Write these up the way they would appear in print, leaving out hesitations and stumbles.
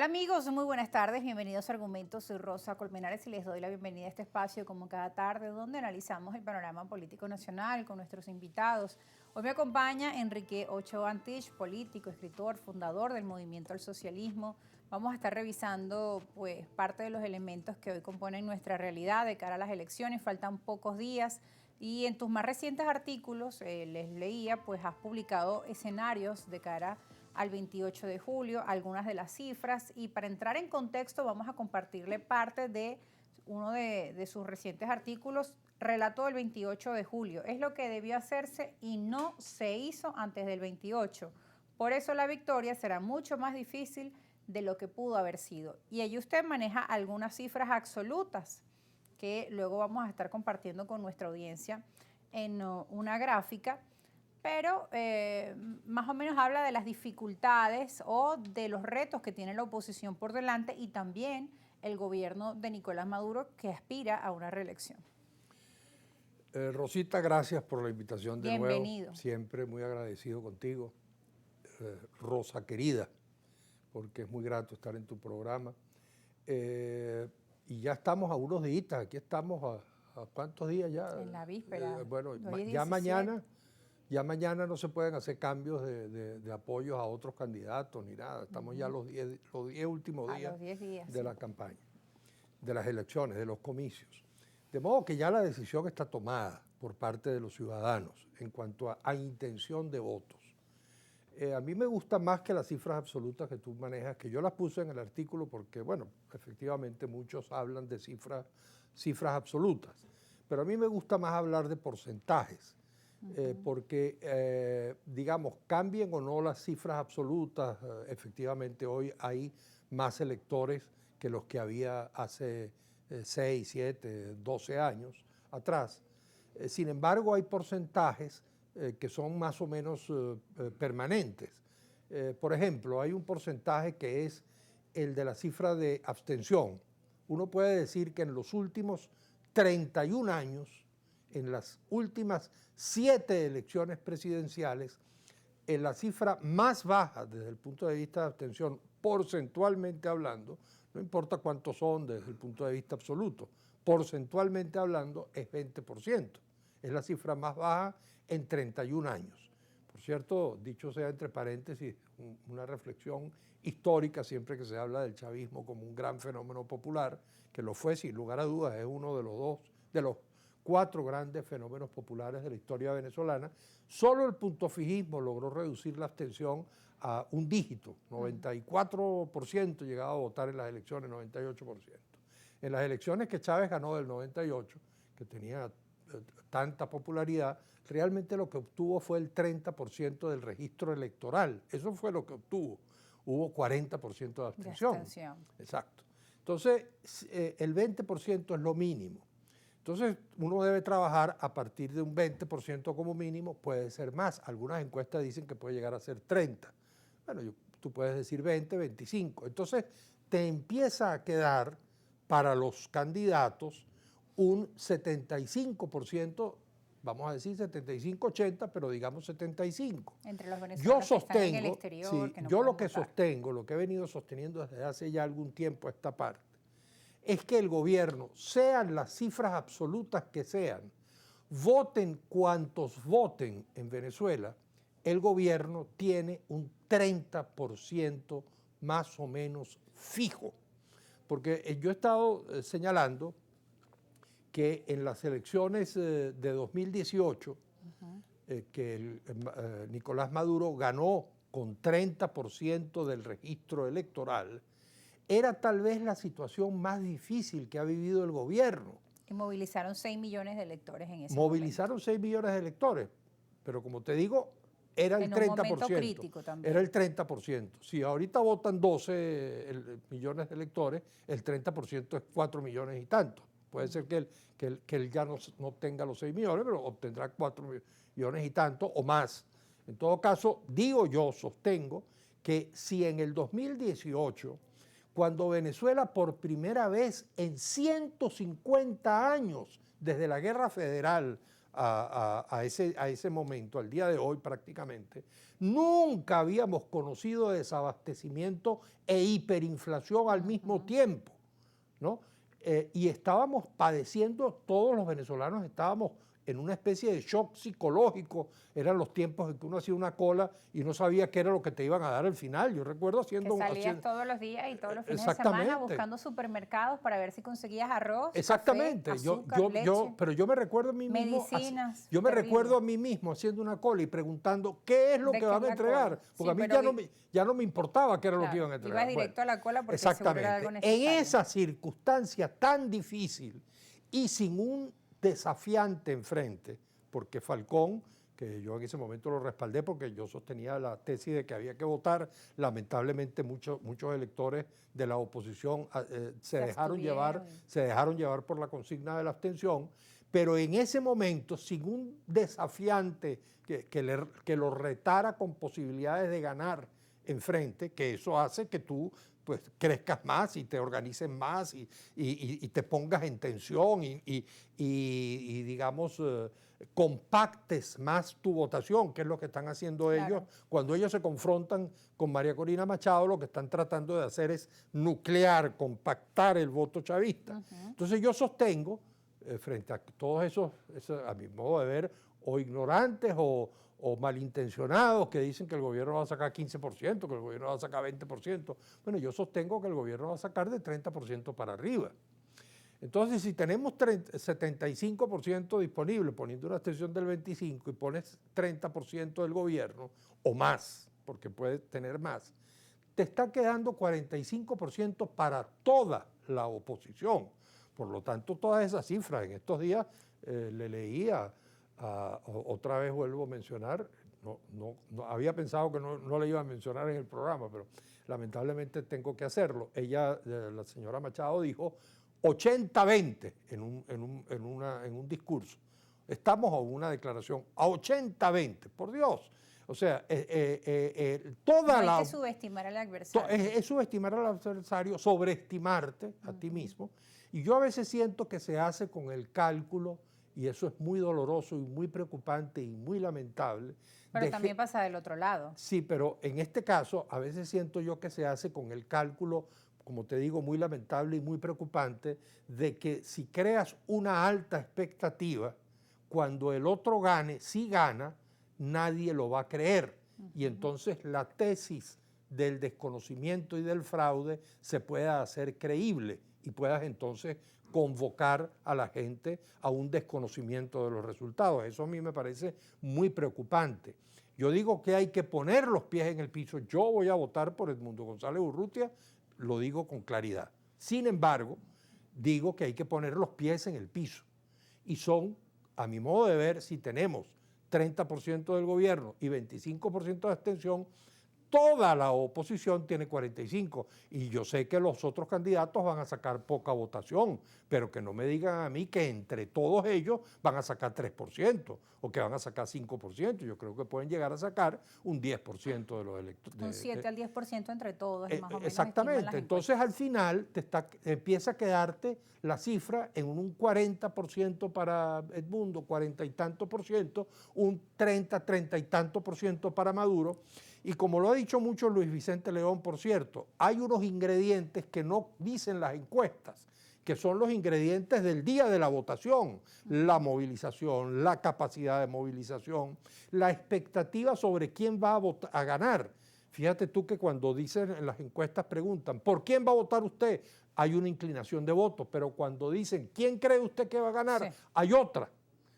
Hola amigos, muy buenas tardes, bienvenidos a Argumentos. Soy Rosa Colmenares y les doy la bienvenida a este espacio como cada tarde donde analizamos el panorama político nacional con nuestros invitados. Hoy me acompaña Enrique Ochoa Antich, político, escritor, fundador del Movimiento al Socialismo. Vamos a estar revisando pues parte de los elementos que hoy componen nuestra realidad de cara a las elecciones. Faltan pocos días y en tus más recientes artículos, les leía, pues has publicado escenarios de cara al 28 de julio, algunas de las cifras, y para entrar en contexto vamos a compartirle parte de uno de sus recientes artículos, Relato del 28 de julio. Es lo que debió hacerse y no se hizo antes del 28. Por eso la victoria será mucho más difícil de lo que pudo haber sido. Y allí usted maneja algunas cifras absolutas que luego vamos a estar compartiendo con nuestra audiencia en una gráfica, pero más o menos habla de las dificultades o de los retos que tiene la oposición por delante y también el gobierno de Nicolás Maduro que aspira a una reelección. Rosita, gracias por la invitación de Bienvenido. nuevo. Siempre muy agradecido contigo. Rosa querida, porque es muy grato estar en tu programa. Y ya estamos a unos días, aquí estamos a ¿cuántos días ya? En la víspera. Bueno, ya mañana no se pueden hacer cambios de apoyos a otros candidatos ni nada. Estamos ya los 10 últimos días, de la campaña, de las elecciones, de los comicios. De modo que ya la decisión está tomada por parte de los ciudadanos en cuanto a intención de votos. A mí me gusta más que las cifras absolutas que tú manejas, que yo las puse en el artículo porque, bueno, efectivamente muchos hablan de cifras absolutas, pero a mí me gusta más hablar de porcentajes, porque, digamos, cambien o no las cifras absolutas, efectivamente hoy hay más electores que los que había hace 6, 7, 12 años atrás. Sin embargo, hay porcentajes que son más o menos permanentes. Por ejemplo, hay un porcentaje que es el de la cifra de abstención. Uno puede decir que en los últimos 31 años, en las últimas 7 elecciones presidenciales, en la cifra más baja desde el punto de vista de abstención, porcentualmente hablando, no importa cuántos son desde el punto de vista absoluto, porcentualmente hablando es 20%. Es la cifra más baja en 31 años. Por cierto, dicho sea entre paréntesis, una reflexión histórica siempre que se habla del chavismo como un gran fenómeno popular, que lo fue sin lugar a dudas, es uno de los 4 grandes fenómenos populares de la historia venezolana. Solo el puntofijismo logró reducir la abstención a un dígito, 94% llegaba a votar en las elecciones, 98%. En las elecciones que Chávez ganó del 98, que tenía tanta popularidad, realmente lo que obtuvo fue el 30% del registro electoral. Eso fue lo que obtuvo. Hubo 40% de abstención. Exacto. Entonces, el 20% es lo mínimo. Entonces, uno debe trabajar a partir de un 20% como mínimo, puede ser más. Algunas encuestas dicen que puede llegar a ser 30. Bueno, tú puedes decir 20, 25. Entonces, te empieza a quedar para los candidatos un 75%, vamos a decir 75-80, pero digamos 75. Entre los venezolanos que están en el exterior, sí, que no yo lo que votar. sostengo, lo que he venido sosteniendo desde hace ya algún tiempo a esta parte, es que el gobierno, sean las cifras absolutas que sean, voten cuantos voten en Venezuela, el gobierno tiene un 30% más o menos fijo. Porque yo he estado señalando que en las elecciones de 2018, que Nicolás Maduro ganó con 30% del registro electoral, era tal vez la situación más difícil que ha vivido el gobierno. Y movilizaron 6 millones de electores en ese momento. Movilizaron 6 millones de electores, pero como te digo, era el 30%. Un momento crítico también. Era el 30%. Si ahorita votan 12 millones de electores, el 30% es 4 millones y tantos. Puede ser que él ya no tenga los 6 millones, pero obtendrá 4 millones y tantos o más. En todo caso, sostengo que si en el 2018, cuando Venezuela por primera vez en 150 años, desde la Guerra Federal a ese momento, al día de hoy prácticamente, nunca habíamos conocido desabastecimiento e hiperinflación al mismo tiempo, ¿no? Y estábamos padeciendo, todos los venezolanos estábamos en una especie de shock psicológico. Eran los tiempos en que uno hacía una cola y no sabía qué era lo que te iban a dar al final. Yo recuerdo haciendo... Que salías todos los días y todos los fines de Exactamente. semana buscando supermercados para ver si conseguías arroz, Exactamente. café, azúcar, leche, pero yo me recuerdo a mí mismo... medicinas. Yo me terrible. recuerdo a mí mismo haciendo una cola y preguntando qué es lo que van a entregar. Porque a mí ya no me importaba qué era lo que iban a entregar. Ibas directo a la cola porque exactamente. seguro era algo necesario. En esa circunstancia tan difícil y sin un desafiante enfrente, porque Falcón, que yo en ese momento lo respaldé porque yo sostenía la tesis de que había que votar, lamentablemente muchos electores de la oposición se dejaron llevar por la consigna de la abstención, pero en ese momento, sin un desafiante que lo retara con posibilidades de ganar enfrente, que eso hace que tú pues crezcas más y te organices más y te pongas en tensión y digamos, compactes más tu votación, que es lo que están haciendo ellos. Cuando ellos se confrontan con María Corina Machado, lo que están tratando de hacer es nuclear, compactar el voto chavista. Entonces yo sostengo, frente a todos esos, a mi modo de ver, o ignorantes o malintencionados que dicen que el gobierno va a sacar 15%, que el gobierno va a sacar 20%. Bueno, yo sostengo que el gobierno va a sacar de 30% para arriba. Entonces, si tenemos 75% disponible, poniendo una abstención del 25% y pones 30% del gobierno, o más, porque puedes tener más, te está quedando 45% para toda la oposición. Por lo tanto, todas esas cifras, en estos días le leía, otra vez vuelvo a mencionar, no había pensado que no le iba a mencionar en el programa, pero lamentablemente tengo que hacerlo. Ella, la señora Machado, dijo 80-20 en un discurso. Estamos a una declaración a 80-20, por Dios. O sea, toda no hay que subestimar al adversario. Es subestimar al adversario, sobreestimarte a ti mismo. Y yo a veces siento que se hace con el cálculo, y eso es muy doloroso y muy preocupante y muy lamentable. Pero también pasa del otro lado. Sí, pero en este caso a veces siento yo que se hace con el cálculo, como te digo, muy lamentable y muy preocupante, de que si creas una alta expectativa, cuando el otro gane, si gana, nadie lo va a creer. Y entonces la tesis del desconocimiento y del fraude se pueda hacer creíble y puedas entonces convocar a la gente a un desconocimiento de los resultados. Eso a mí me parece muy preocupante. Yo digo que hay que poner los pies en el piso. Yo voy a votar por Edmundo González Urrutia, lo digo con claridad. Sin embargo, digo que hay que poner los pies en el piso. Y son, a mi modo de ver, si tenemos 30% del gobierno y 25% de abstención, toda la oposición tiene 45%. Y yo sé que los otros candidatos van a sacar poca votación, pero que no me digan a mí que entre todos ellos van a sacar 3% o que van a sacar 5%. Yo creo que pueden llegar a sacar un 10% de los electores. Un 7 al 10% entre todos, más o menos. Exactamente. Entonces, al final, empieza a quedarte la cifra en un 40% para Edmundo, 40 y tanto por ciento, un 30 y tanto por ciento para Maduro. Y como lo ha dicho mucho Luis Vicente León, por cierto, hay unos ingredientes que no dicen las encuestas, que son los ingredientes del día de la votación: la movilización, la capacidad de movilización, la expectativa sobre quién va a ganar. Fíjate tú que cuando dicen en las encuestas, preguntan, ¿por quién va a votar usted? Hay una inclinación de voto, pero cuando dicen, ¿quién cree usted que va a ganar? Sí. Hay otra.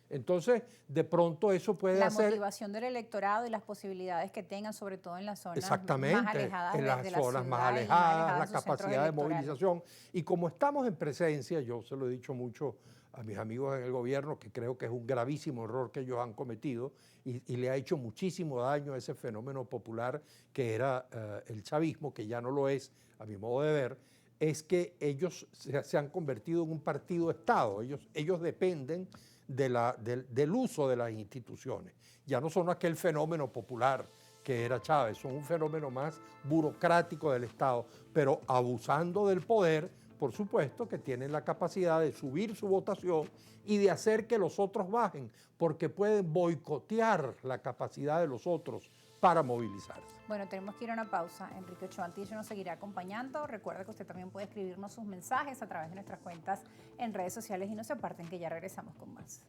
Entonces, de pronto eso puede hacer... La motivación del electorado y las posibilidades que tengan, sobre todo en las zonas exactamente, más alejadas en las zonas más alejadas, la capacidad de movilización. Y como estamos en presencia, yo se lo he dicho mucho a mis amigos en el gobierno, que creo que es un gravísimo error que ellos han cometido y le ha hecho muchísimo daño a ese fenómeno popular que era el chavismo, que ya no lo es, a mi modo de ver, es que ellos se han convertido en un partido-estado. Ellos dependen del uso de las instituciones. Ya no son aquel fenómeno popular que era Chávez, son un fenómeno más burocrático del Estado, pero abusando del poder por supuesto, que tienen la capacidad de subir su votación y de hacer que los otros bajen, porque pueden boicotear la capacidad de los otros para movilizarse. Bueno, tenemos que ir a una pausa. Enrique Ochoa Antillo nos seguirá acompañando. Recuerda que usted también puede escribirnos sus mensajes a través de nuestras cuentas en redes sociales y no se aparten que ya regresamos con más.